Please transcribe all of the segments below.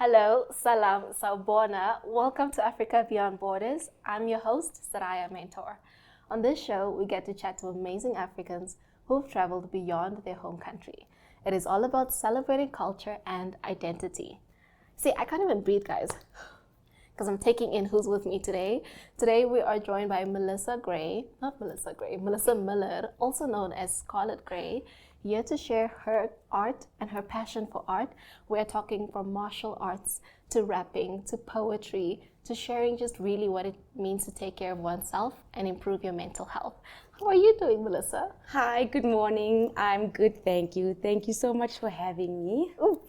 Hello, salam, sawubona. Welcome to Africa Beyond Borders. I'm your host, Saraya Mentor. On this show, we get to chat to amazing Africans who've traveled beyond their home country. It is all about celebrating culture and identity. See, I can't even breathe, guys, because I'm taking in who's with me today. Today, we are joined by Melissa Muller, also known as Scarlet Gray, here to share her art and her passion for art. We're talking from martial arts to rapping to poetry to sharing just really what it means to take care of oneself and improve your mental health. How are you doing, Melissa? Hi, good morning. I'm good, thank you. Thank you so much for having me. Ooh,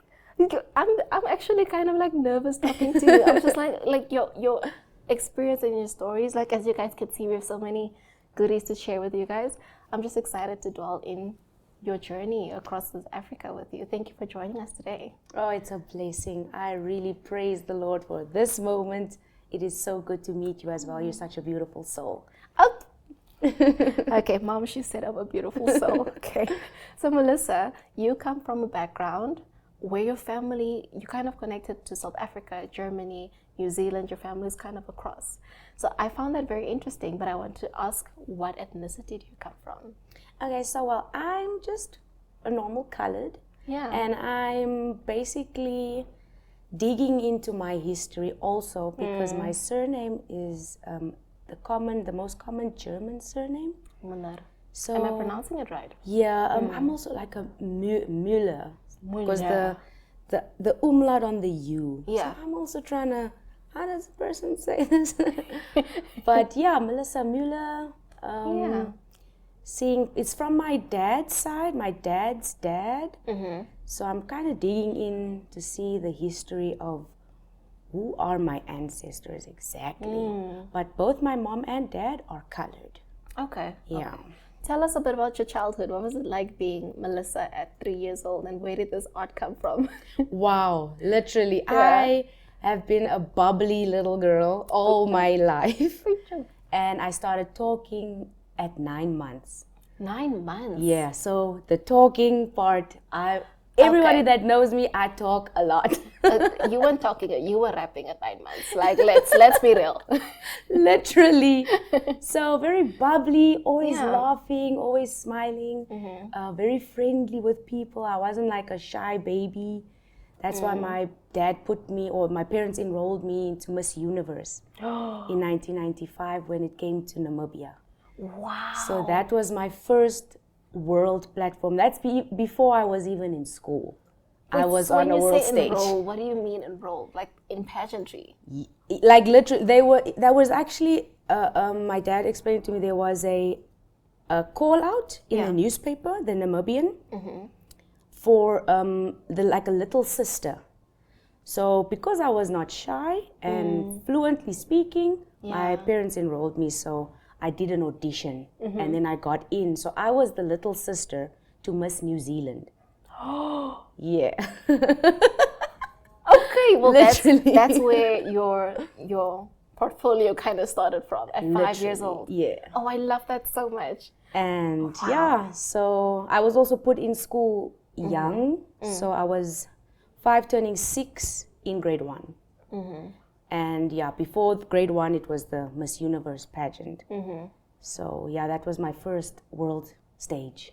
I'm actually kind of like nervous talking to you. I'm just like your experience and your stories. Like, as you guys can see, we have so many goodies to share with you guys. I'm just excited to dwell in your journey across this Africa with you. Thank you for joining us today. Oh, it's a blessing. I really praise the Lord for this moment. It is so good to meet you as well. You're such a beautiful soul. Oh. Okay, Mom, she said I'm a beautiful soul. Okay. So, Melissa, you come from a background where your family, you kind of connected to South Africa, Germany, New Zealand, your family is kind of across. So I found that very interesting, but I want to ask, what ethnicity do you come from? Okay, so I'm just a normal colored. Yeah. And I'm basically digging into my history also because my surname is the most common German surname. Muller. So Am I pronouncing it right? Yeah, I'm also like a Muller. Because Muller. the umlaut on the U. Yeah. So I'm also trying to, how does a person say this? But yeah, Melissa Muller. Yeah. Seeing, it's from my dad's side, my dad's dad. So I'm kind of digging in to see the history of who are my ancestors exactly. But both my mom and dad are colored. Okay. Yeah. Okay. Tell us a bit about your childhood. What was it like being Melissa at 3 years old, and where did this art come from? Wow, literally. Yeah. I have been a bubbly little girl all my life. And I started talking at 9 months. 9 months? Yeah, so the talking part, everybody that knows me, I talk a lot. You weren't talking, you were rapping at 9 months. Like, let's be real. Literally. So very bubbly, always Yeah. laughing, always smiling, very friendly with people. I wasn't like a shy baby. That's why my dad my parents enrolled me into Miss Universe in 1995 when it came to Namibia. Wow. So that was my first world platform. That's before I was even in school. I was on a world stage. Enroll, what do you mean enroll? Like in pageantry? Like literally, that was actually, my dad explained to me, there was a call out in the newspaper, the Namibian, for like a little sister. So because I was not shy and fluently speaking, my parents enrolled me. So I did an audition and then I got in. So I was the little sister to Miss New Zealand. Yeah. Okay, well Literally. that's where your portfolio kind of started from at 5 years old. Yeah. Oh, I love that so much. And yeah, so I was also put in school young. So I was 5 turning 6 in grade 1. And yeah, before grade 1, it was the Miss Universe pageant. So yeah, that was my first world stage.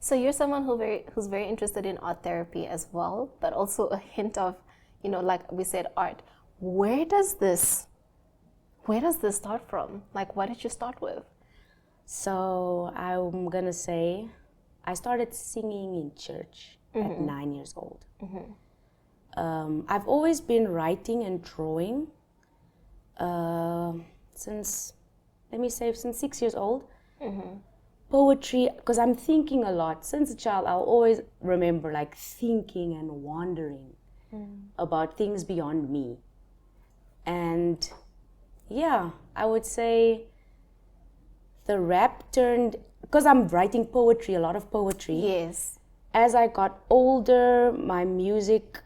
So you're someone who's very interested in art therapy as well, but also a hint of, like we said, art. Where does this start from? Like, what did you start with? So I'm gonna say, I started singing in church at 9 years old. I've always been writing and drawing since 6 years old. Poetry, because I'm thinking a lot. Since a child, I'll always remember like thinking and wondering about things beyond me. And yeah, I would say the rap turned, because I'm writing poetry, a lot of poetry. Yes. As I got older, my music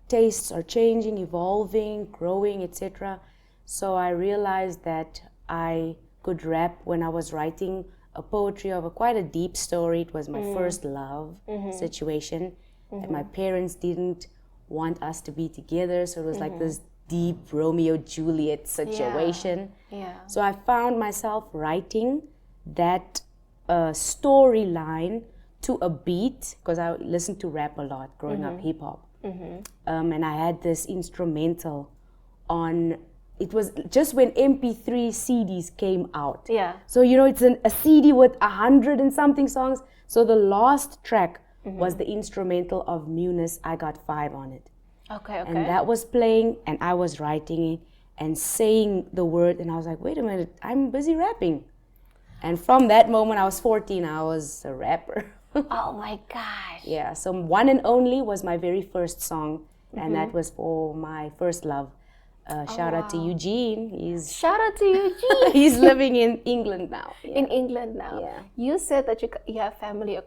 tastes are changing, evolving, growing, etc. So I realized that I could rap when I was writing a poetry of quite a deep story. It was my first love situation that my parents didn't want us to be together. So it was like this deep Romeo Juliet situation. So I found myself writing that storyline to a beat, because I listened to rap a lot growing up, hip hop. And I had this instrumental on, it was just when MP3 CDs came out. So, you know, it's a CD with 100 and something songs. So the last track was the instrumental of Munis, I Got 5 on it. And that was playing, and I was writing it and saying the word, and I was like, wait a minute, I'm busy rapping. And from that moment, I was 14, I was a rapper. Oh my gosh. Yeah, so One and Only was my very first song, and that was for my first love. Shout out to Eugene. Shout out to Eugene. He's living in England now. In England now. You said that you have family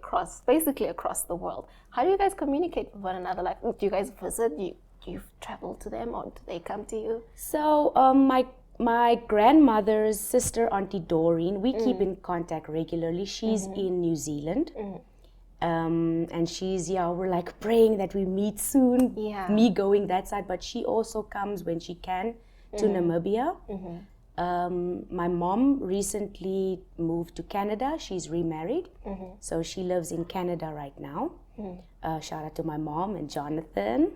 basically across the world. How do you guys communicate with one another? Like, do you guys visit? Do you travel to them, or do they come to you? So my grandmother's sister, Auntie Doreen, we keep in contact regularly. She's in New Zealand. And we're like praying that we meet soon, me going that side, but she also comes when she can to Namibia. My mom recently moved to Canada. She's remarried, so she lives in Canada right now. Shout out to my mom and Jonathan.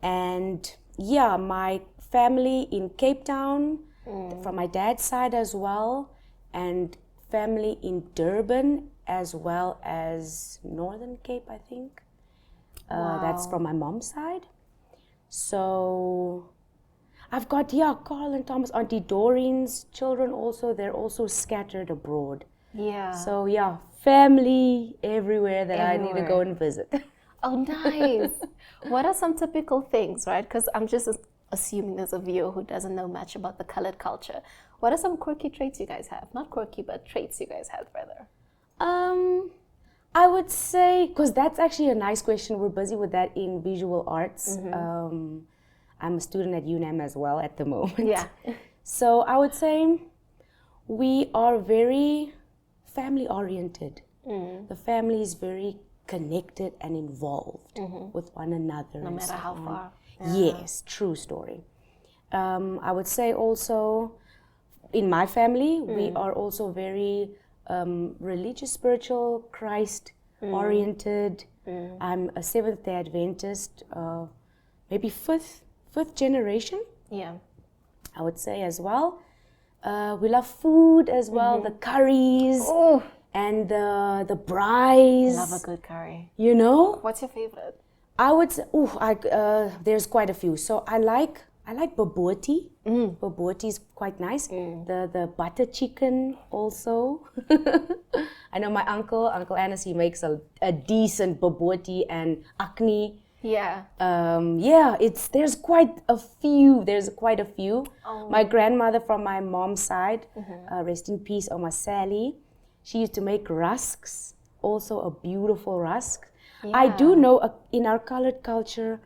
And my family in Cape Town, from my dad's side as well, and family in Durban, as well as Northern Cape, I think. That's from my mom's side. So I've got, Carl and Thomas, Auntie Doreen's children also, they're also scattered abroad. So family everywhere that I need to go and visit. Oh, nice. What are some typical things, right? Because I'm just assuming there's a viewer who doesn't know much about the colored culture. What are some quirky traits you guys have? Not quirky, but traits you guys have, rather. I would say, because that's actually a nice question. We're busy with that in visual arts. I'm a student at UNAM as well at the moment. So I would say we are very family oriented. The family is very connected and involved with one another. No matter how far. Yes, true story. I would say also in my family, we are also very religious, spiritual, Christ oriented. I'm a Seventh-day Adventist, maybe fifth generation. I would say as well. We love food as well, the curries and the braais. Love a good curry. You know? What's your favorite? I would say, there's quite a few. So I like baboti. Baboti is quite nice. The butter chicken also. I know my Uncle Anas, he makes a decent baboti and akni. There's quite a few. My grandmother from my mom's side, rest in peace, Oma Sally, she used to make rusks, also a beautiful rusk. I do know in our colored culture,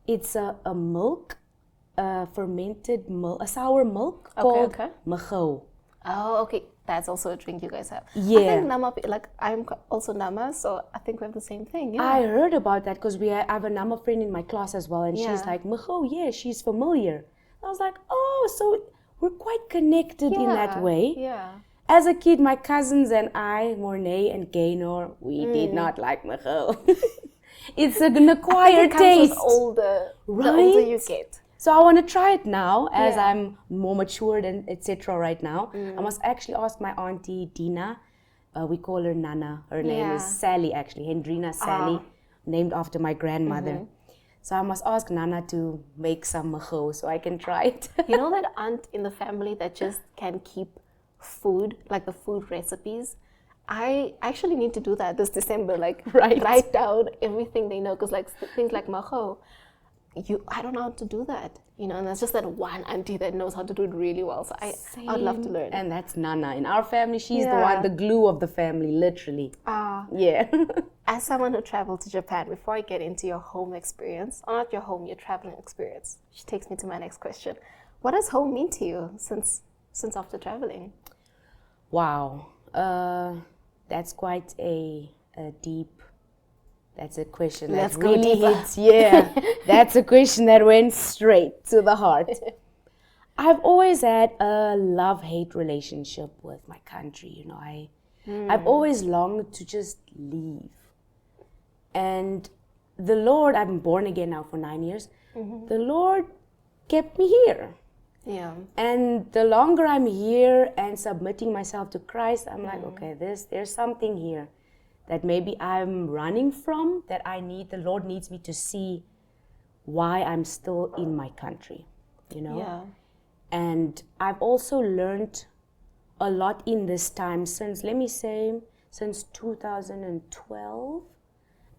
it's a milk, fermented milk, a sour milk called macho. Oh, okay. That's also a drink you guys have. I think Nama, I'm also Nama, so I think we have the same thing. I heard about that because I have a Nama friend in my class as well, and she's like, macho, she's familiar. I was like, oh, so we're quite connected in that way. As a kid, my cousins and I, Mornay and Gaynor, we did not like macho. It's an acquired taste. The older you get. So I want to try it now as I'm more matured and etc. right now. I must actually ask my auntie Dina. We call her Nana. Her name is Sally actually, Hendrina Sally, named after my grandmother. So I must ask Nana to make some macho so I can try it. You know that aunt in the family that just can keep food, like the food recipes? I actually need to do that this December, write down everything they know, because things like macho, I don't know how to do that, and there's just that one auntie that knows how to do it really well, so I'd love to learn. And that's Nana. In our family, she's the glue of the family, literally. As someone who traveled to Japan, before I get into your home experience, or not your home, your traveling experience, which takes me to my next question. What does home mean to you since after traveling? Wow. That's quite a deep That's a question Let's that go really deeper. hits. Yeah, that's a question that went straight to the heart. I've always had a love-hate relationship with my country. You know, I've always longed to just leave. And the Lord, I've been born again now for 9 years. The Lord kept me here. Yeah. And the longer I'm here and submitting myself to Christ, I'm like, okay, there's something here that maybe I'm running from, that the Lord needs me to see why I'm still in my country, you know? Yeah. And I've also learned a lot in this time since 2012,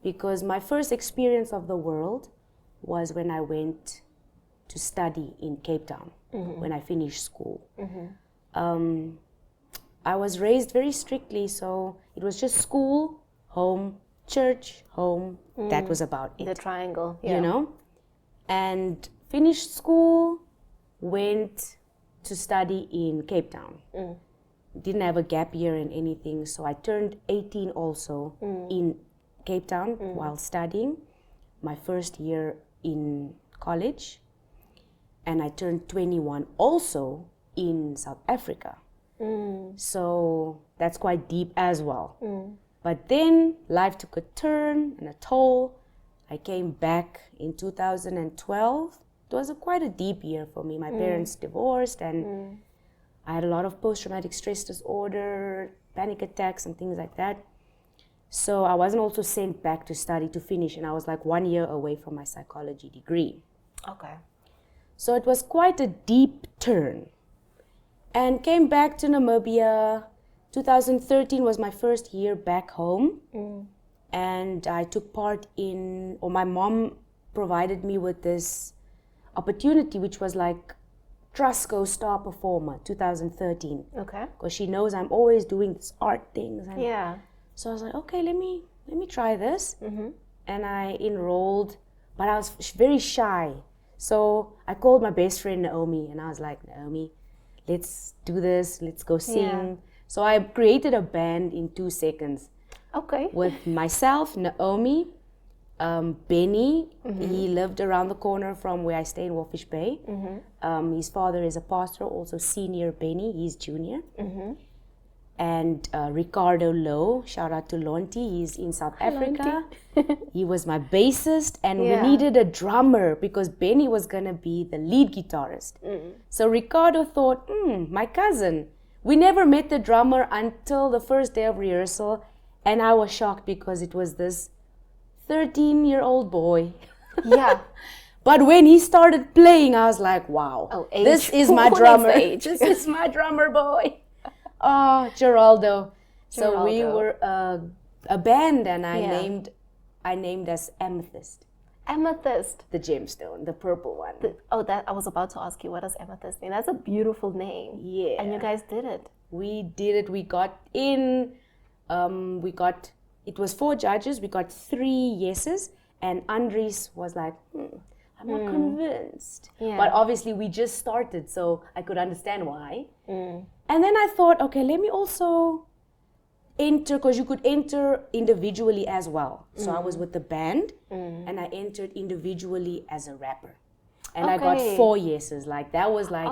because my first experience of the world was when I went to study in Cape Town, when I finished school. I was raised very strictly, so it was just school, home, church, home. That was about it. The triangle. Yeah. You know? And finished school, went to study in Cape Town. Didn't have a gap year in anything, so I turned 18 also in Cape Town while studying my first year in college. And I turned 21 also in South Africa. So that's quite deep as well. But then life took a turn and a toll. I came back in 2012. It was quite a deep year for me. My parents divorced, and I had a lot of post-traumatic stress disorder, panic attacks and things like that. So I wasn't also sent back to study to finish, and I was like 1 year away from my psychology degree. Okay. So it was quite a deep turn. And came back to Namibia. 2013 was my first year back home. And I took part my mom provided me with this opportunity, which was like Trusco Star Performer 2013. Okay. Because she knows I'm always doing this art things. And Yeah. so I was like, okay, let me try this. And I enrolled, but I was very shy. So I called my best friend Naomi, and I was like, Naomi, let's do this, let's go sing. Yeah. So I created a band in 2 seconds. Okay. With myself, Naomi, Benny, he lived around the corner from where I stay in Wolfish Bay. His father is a pastor, also senior Benny, he's junior. And Ricardo Lowe, shout out to Lonti, he's in South Africa. He was my bassist, and we needed a drummer because Benny was gonna be the lead guitarist. So Ricardo thought, my cousin. We never met the drummer until the first day of rehearsal, and I was shocked because it was this 13-year-old boy. Yeah. But when he started playing, I was like, wow, this is my drummer. This is my drummer boy. Oh, Geraldo. So we were a band, and I named us Amethyst. Amethyst. The gemstone, the purple one. I was about to ask you, what does amethyst mean? That's a beautiful name. Yeah. And you guys did it. We did it. We got in. It was 4 judges. We got 3 yeses, and Andres was like, I'm not convinced. Yeah. But obviously we just started, so I could understand why. And then I thought, okay, let me also enter, because you could enter individually as well. So I was with the band, and I entered individually as a rapper. And I got 4 yeses. Like, that was like,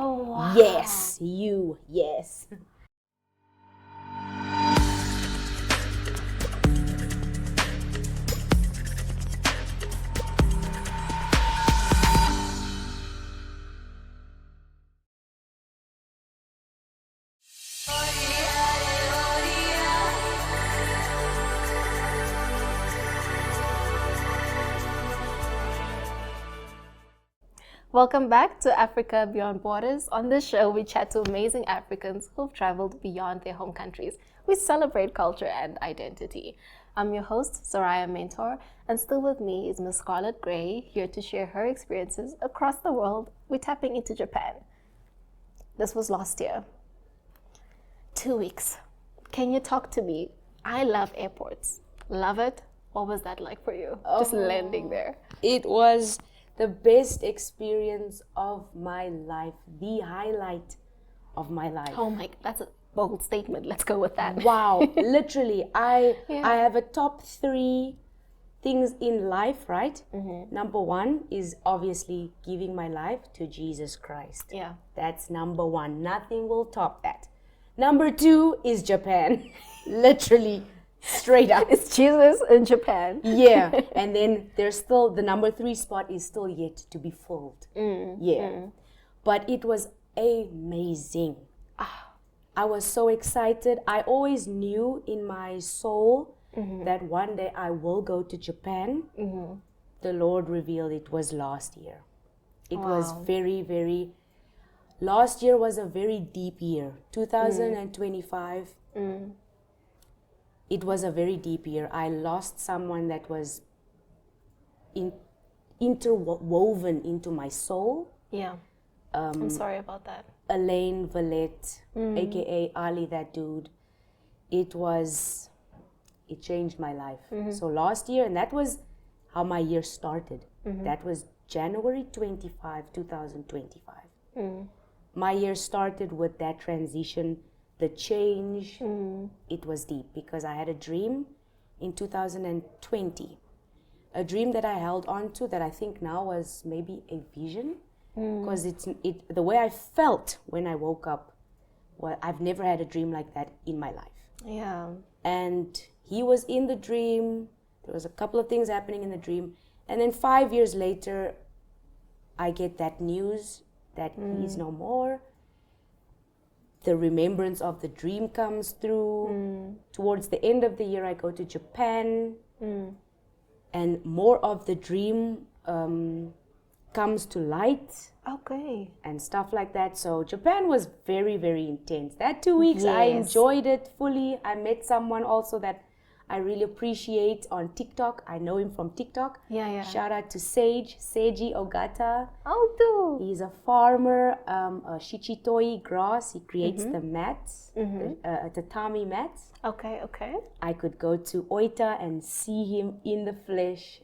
yes, yes. Welcome back to Africa Beyond Borders. On this show, we chat to amazing Africans who've traveled beyond their home countries. We celebrate culture and identity. I'm your host, Soraya Mentor, and still with me is Miss Scarlet Gray, here to share her experiences across the world. We're tapping into Japan. This was last year. 2 weeks. Can you talk to me? I love airports. Love it. What was that like for you? Just landing there. It was the best experience of my life, the highlight of my life. Oh my, that's a bold statement. Let's go with that. Wow, literally, I have a top 3 things in life, right? Number one is obviously giving my life to Jesus Christ. Yeah. That's number one. Nothing will top that. Number two is Japan. Literally, straight up. It's Jesus in Japan. Yeah. And then there's still, the number three spot is still yet to be filled. Yeah. But it was amazing. I was so excited. I always knew in my soul that one day I will go to Japan. The Lord revealed it was last year. It was very, very, last year was a very deep year. 2025, it was a very deep year. I lost someone that was interwoven into my soul. Yeah. I'm sorry about that. Elaine Valette, aka Ali, that dude. It changed my life. So last year, and that was how my year started. That was January 25, 2025. My year started with that transition, the change. It was deep because I had a dream in 2020. A dream that I held on to that I think now was maybe a vision. Because the way I felt when I woke up, well, I've never had a dream like that in my life. Yeah. And he was in the dream. There was a couple of things happening in the dream. And then 5 years later, I get that news that he's no more. The remembrance of the dream comes through. Towards the end of the year, I go to Japan. And more of the dream comes to light. Okay. And stuff like that. So Japan was very, very intense. That 2 weeks, I enjoyed it fully. I met someone also that I really appreciate on TikTok. I know him from TikTok. Yeah. Shout out to Seiji Ogata. Oh, dude. He's a farmer, a shichitoi grass. He creates the mats, the tatami mats. Okay. I could go to Oita and see him in the flesh.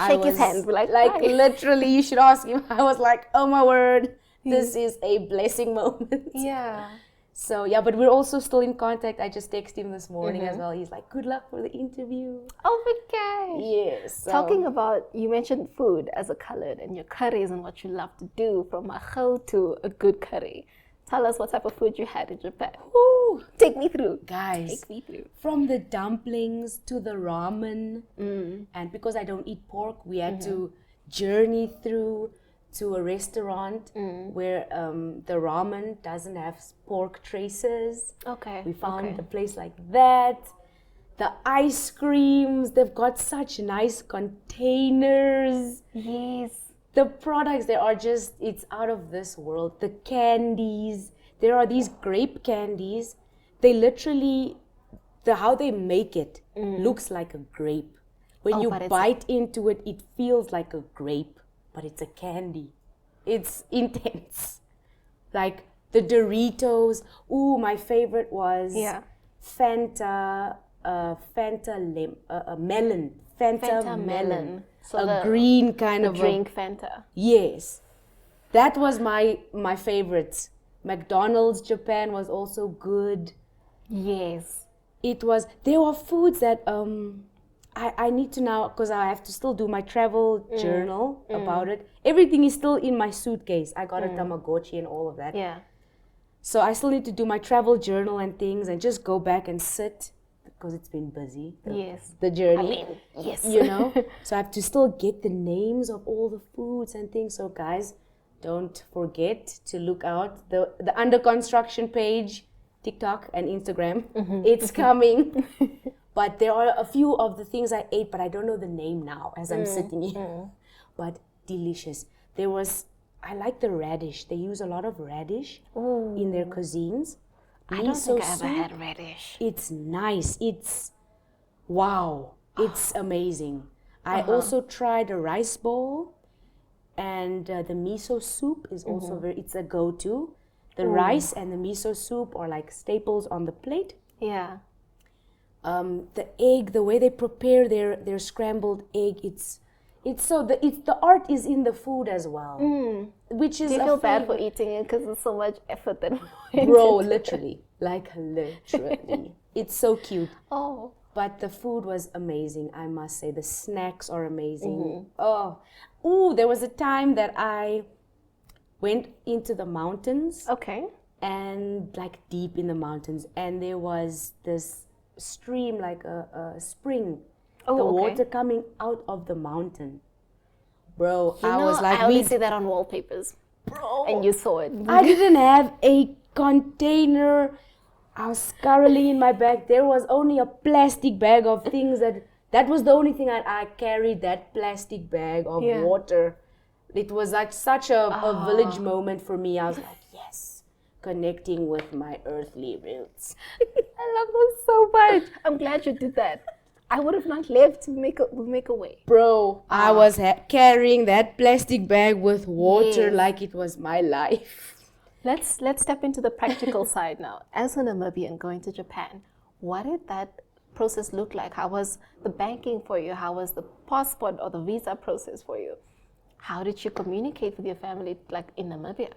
Shake his hand, like literally, you should ask him. I was like, oh my word, this is a blessing moment. Yeah. So yeah, but we're also still in contact. I just texted him this morning as well. He's like, good luck for the interview. Oh my gosh. Yes. So. Talking about, you mentioned food as a colored and your curries and what you love to do, from a kho to a good curry. Tell us what type of food you had in Japan. Ooh. Take me through. Guys, take me through. From the dumplings to the ramen. And because I don't eat pork, we had to journey through to a restaurant where the ramen doesn't have pork traces. Okay. We found a place like that. The ice creams, they've got such nice containers. Yes. The products, they are just, it's out of this world. The candies, there are these grape candies. They literally, how they make it looks like a grape. When you bite into it, it feels like a grape, but it's a candy. It's intense. Like the Doritos. Ooh, my favorite was Fanta melon. So a green kind of drink Fanta. Yes. That was my favorite. McDonald's Japan was also good. Yes. There were foods that I need to now, because I have to still do my travel journal about it. Everything is still in my suitcase. I got a Tamagotchi and all of that. Yeah. So I still need to do my travel journal and things and just go back and sit, because it's been busy. The journey. I mean, yes. You know? So I have to still get the names of all the foods and things. So guys, don't forget to look out the under construction page, TikTok and Instagram. It's coming. But there are a few of the things I ate, but I don't know the name now as I'm sitting here. But delicious. I like the radish. They use a lot of radish in their cuisines. I don't think I ever had radish. It's nice. Wow. It's amazing. I also tried a rice bowl, and the miso soup is also it's a go-to. The rice and the miso soup are like staples on the plate. Yeah. The egg, the way they prepare their scrambled egg, the art is in the food as well, which is. Do you feel bad for eating it because it's so much effort that bro, literally, it's so cute. Oh. but the food was amazing, I must say. The snacks are amazing. Oh, there was a time that I went into the mountains. Okay. And like deep in the mountains, and there was this stream, like a spring. Water coming out of the mountain. Bro, I was like, I only see that on wallpapers. Bro. And you saw it. I didn't have a container. I was scarily in my bag. There was only a plastic bag of things that was the only thing I carried, that plastic bag of water. It was like such a village moment for me. I was like, yes, connecting with my earthly roots. I love that so much. I'm glad you did that. I would have not left to make a way. Bro, I was carrying that plastic bag with water like it was my life. Let's step into the practical side now. As a Namibian going to Japan, what did that process look like? How was the banking for you? How was the passport or the visa process for you? How did you communicate with your family, like in Namibia?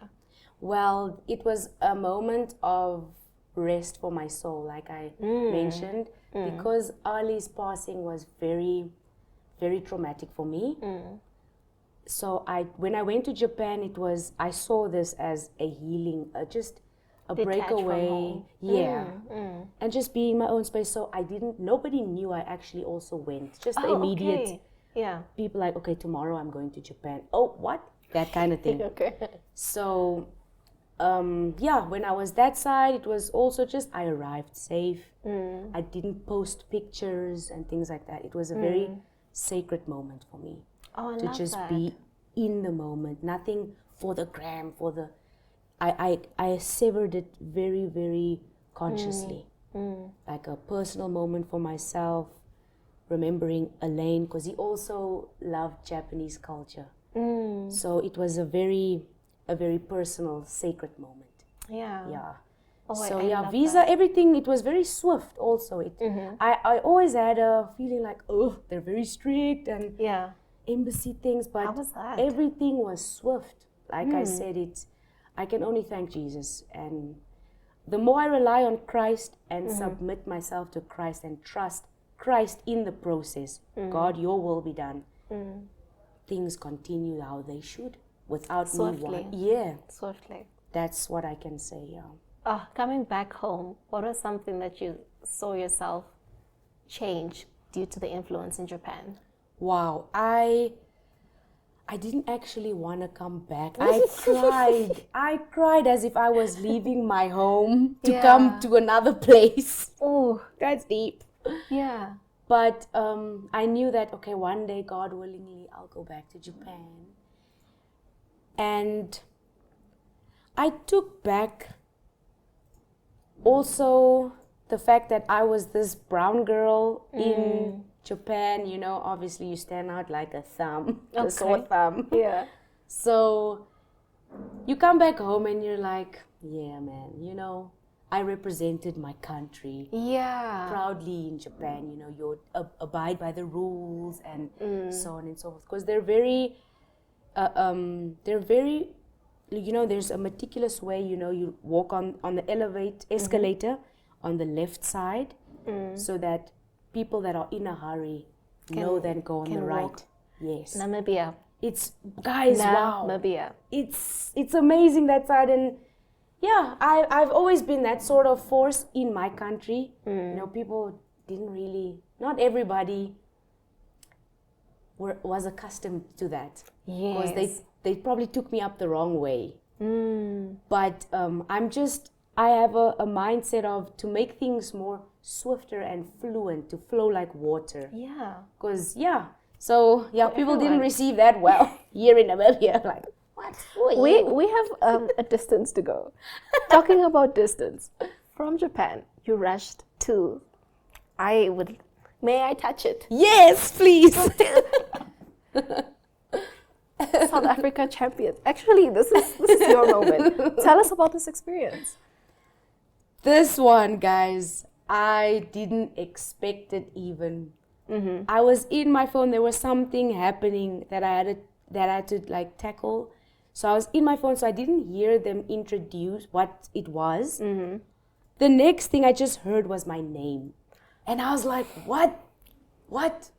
Well, it was a moment of rest for my soul, like I mentioned, because Ali's passing was very, very traumatic for me. So when I went to Japan, I saw this as a healing, just a breakaway, and just be in my own space. So nobody knew I actually also went. Just the immediate people like, okay, tomorrow I'm going to Japan. Oh, what? That kind of thing. Okay. So, when I was that side, it was also just I arrived safe. I didn't post pictures and things like that. It was a very sacred moment for me. Oh, I to love just that. be in the moment, nothing for the gram, I severed it very, very consciously. Like a personal moment for myself, remembering Elaine, because he also loved Japanese culture. So it was a very personal, sacred moment. Yeah. Visa, everything, it was very swift also. I always had a feeling like, they're very strict and embassy things, but How was that? everything was swift. Like I said, I can only thank Jesus. And the more I rely on Christ and submit myself to Christ and trust Christ in the process, God, your will be done, things continue how they should without Swiftly. Swiftly. That's what I can say, Coming back home, what was something that you saw yourself change due to the influence in Japan? Wow, I didn't actually want to come back. I cried. I cried as if I was leaving my home to come to another place. Oh, That's deep. yeah. But I knew that, okay, one day, God willingly, I'll go back to Japan. And I took back also the fact that I was this brown girl in Japan. Obviously you stand out like a thumb, a sore thumb. Yeah. So you come back home and you're like, yeah, man, I represented my country proudly in Japan. You abide by the rules and so on and so forth. Because they're very, there's a meticulous way, you walk on the escalator on the left side so that people that are in a hurry know then go on the right. Walk. Yes. Namibia. It's, guys, wow. Namibia. It's amazing that side. And yeah, I've always been that sort of force in my country. People didn't really, not everybody was accustomed to that. Yes. Because they probably took me up the wrong way. But I have a mindset of to make things more swifter and fluent, to flow like water. Yeah. Because, people didn't receive that well here in Namibia. Like, what? We have a distance to go. Talking about distance, from Japan, you rushed to, may I touch it? Yes, please. South Africa champions. Actually, this is your moment. Tell us about this experience. This one, guys, I didn't expect it even. I was in my phone. There was something happening that I had to like tackle. So I was in my phone, so I didn't hear them introduce what it was. The next thing I just heard was my name. And I was like, what?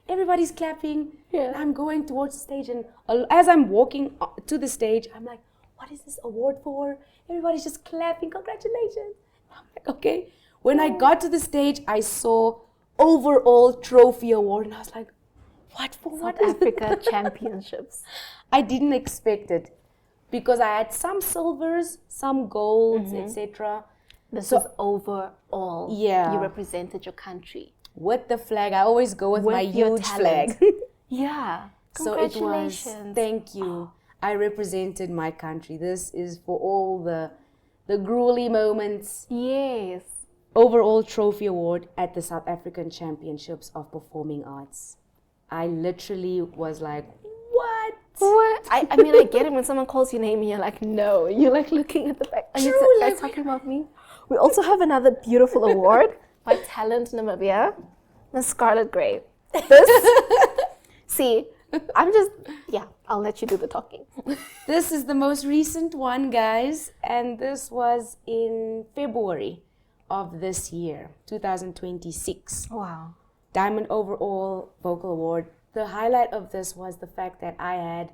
Everybody's clapping. Yeah. And I'm going towards the stage. And as I'm walking to the stage, I'm like, what is this award for? Everybody's just clapping. Congratulations. I'm like, okay. When I got to the stage, I saw overall trophy award. And I was like, what for? South Africa Championships. I didn't expect it because I had some silvers, some golds, etc. This is overall. Yeah. You represented your country. With the flag, I always go with my your huge talent. flag. Yeah. So it was, Congratulations. thank you. I represented my country. This is for all the gruely moments. Yes. Overall trophy award at the South African Championships of Performing Arts. I literally was like, what? I mean, I get it when someone calls your name and you're like, no. You're like looking at the back. Are you guys talking about me? We also have another beautiful award by Talent Namibia, Miss Scarlet Gray. See, I'll let you do the talking. This is the most recent one, guys, and this was in February of this year, 2026. Wow. Diamond Overall Vocal Award. The highlight of this was the fact that I had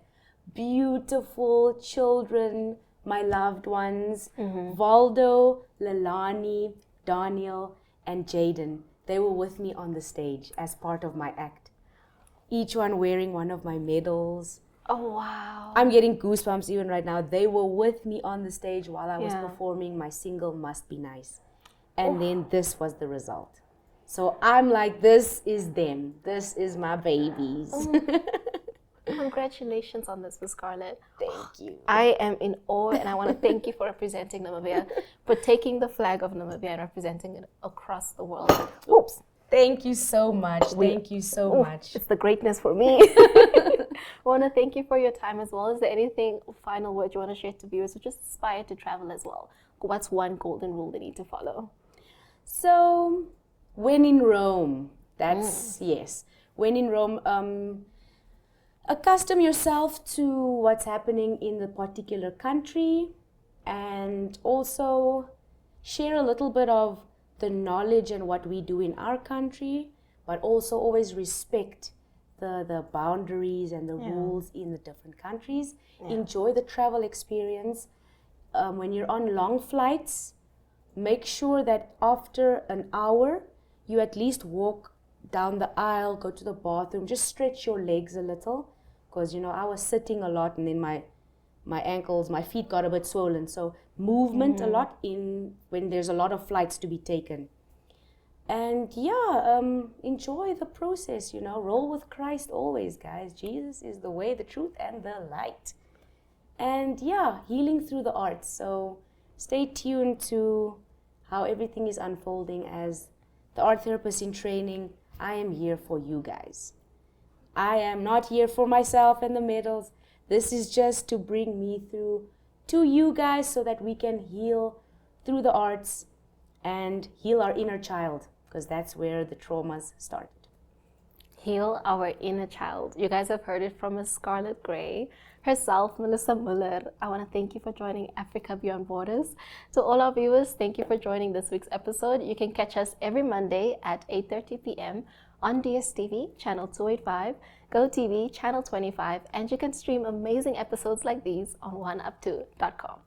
beautiful children, my loved ones, Valdo, Lelani, Daniel, and Jaden. They were with me on the stage as part of my act. Each one wearing one of my medals. Oh, wow. I'm getting goosebumps even right now. They were with me on the stage while I was performing my single Must Be Nice. And then this was the result. So I'm like, this is them. This is my babies. Congratulations on this, Miss Scarlett. Thank you. I am in awe, and I want to thank you for representing Namibia, for taking the flag of Namibia and representing it across the world. Oops. Thank you so much. Thank you so much. It's the greatness for me. I want to thank you for your time as well. Is there anything, final word you want to share to viewers who just aspire to travel as well? What's one golden rule they need to follow? So, when in Rome, that's, yes. When in Rome, accustom yourself to what's happening in the particular country, and also share a little bit of the knowledge and what we do in our country, but also always respect the boundaries and the rules in the different countries. Enjoy the travel experience. When you're on long flights, make sure that after an hour, you at least walk down the aisle, go to the bathroom, just stretch your legs a little. Because, I was sitting a lot, and then my ankles, my feet got a bit swollen. So movement a lot when there's a lot of flights to be taken. And enjoy the process, roll with Christ always, guys. Jesus is the way, the truth, and the light. And healing through the arts. So stay tuned to how everything is unfolding. As the art therapist in training, I am here for you guys. I am not here for myself and the medals. This is just to bring me through to you guys so that we can heal through the arts and heal our inner child, because that's where the traumas started. Heal our inner child. You guys have heard it from Miss Scarlet Gray herself, Melissa Muller. I want to thank you for joining Africa Beyond Borders. To all our viewers, thank you for joining this week's episode. You can catch us every Monday at 8:30 p.m. on DSTV, channel 285, GoTV, channel 25, and you can stream amazing episodes like these on oneup2.com.